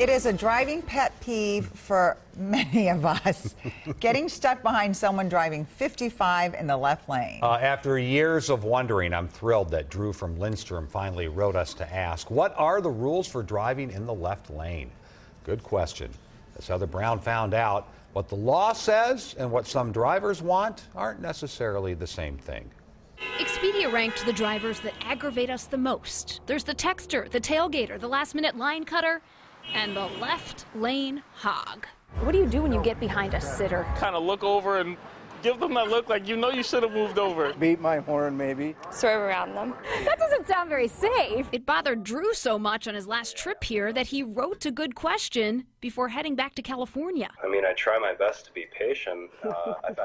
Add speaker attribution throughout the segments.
Speaker 1: It is a driving pet peeve for many of us. Getting stuck behind someone driving 55 in the left lane.
Speaker 2: After years of wondering, I'm thrilled that Drew from Lindstrom finally wrote us to ask, what are the rules for driving in the left lane? Good question. As Heather Brown found out, what the law says and what some drivers want aren't necessarily the same thing.
Speaker 3: Expedia ranked the drivers that aggravate us the most. There's the texter, the tailgater, the last-minute line cutter, and the left lane hog.
Speaker 4: What do you do when you get behind a sitter?
Speaker 5: Kind of look over and give them that look like you know you should have moved over.
Speaker 6: Beat my horn, maybe.
Speaker 7: Swerve around them.
Speaker 4: That doesn't sound very safe.
Speaker 3: It bothered Drew so much on his last trip here that he wrote a good question before heading back to California.
Speaker 8: I mean, I try my best to be patient. I've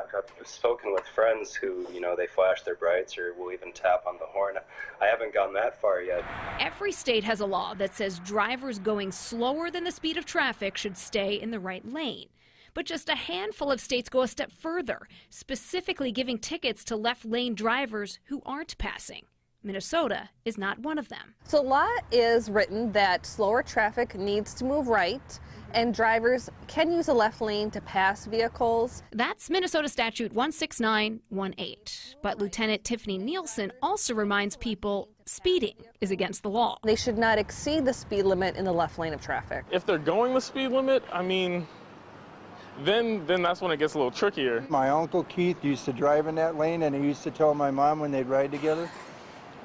Speaker 8: spoken with friends who, they flash their brights or will even tap on the horn. I haven't gone that far yet.
Speaker 3: Every state has a law that says drivers going slower than the speed of traffic should stay in the right lane. But just a handful of states go a step further, specifically giving tickets to left lane drivers who aren't passing. Minnesota is not one of them.
Speaker 9: So law is written that slower traffic needs to move right, and drivers can use a left lane to pass vehicles.
Speaker 3: That's Minnesota Statute 16918. But Lieutenant Tiffany Nielsen also reminds people speeding is against the law.
Speaker 9: They should not exceed the speed limit in the left lane of traffic.
Speaker 5: If they're going the speed limit, I mean, then that's when it gets a little trickier.
Speaker 6: My Uncle Keith used to drive in that lane, and he used to tell my mom when they'd ride together,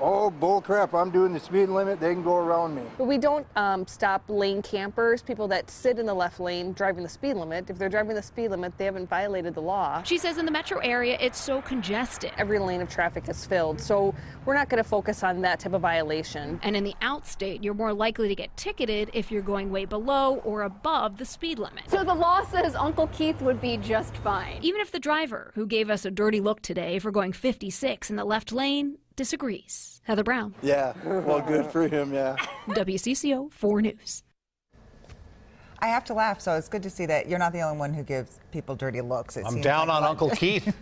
Speaker 6: "Oh, bull crap, I'm doing the speed limit, they can go around me."
Speaker 9: But we don't stop lane campers, people that sit in the left lane driving the speed limit. If they're driving the speed limit, they haven't violated the law.
Speaker 3: She says in the metro area, it's so congested.
Speaker 9: Every lane of traffic is filled, so we're not going to focus on that type of violation.
Speaker 3: And in the outstate, you're more likely to get ticketed if you're going way below or above the speed limit.
Speaker 4: So the law says Uncle Keith would be just fine.
Speaker 3: Even if the driver, who gave us a dirty look today for going 56 in the left lane, disagrees. Heather Brown.
Speaker 6: Yeah, well, good for him, yeah.
Speaker 3: WCCO 4 News.
Speaker 1: I have to laugh, so it's good to see that you're not the only one who gives people dirty looks.
Speaker 2: I'm down on Uncle Keith.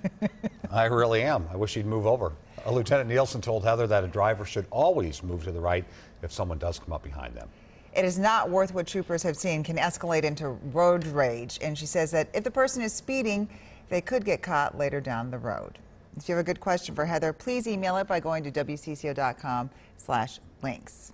Speaker 2: I really am. I wish he'd move over. Lieutenant Nielsen told Heather that a driver should always move to the right if someone does come up behind them.
Speaker 1: It is not worth what troopers have seen can escalate into road rage. And she says that if the person is speeding, they could get caught later down the road. If you have a good question for Heather, please email it by going to WCCO.com/links.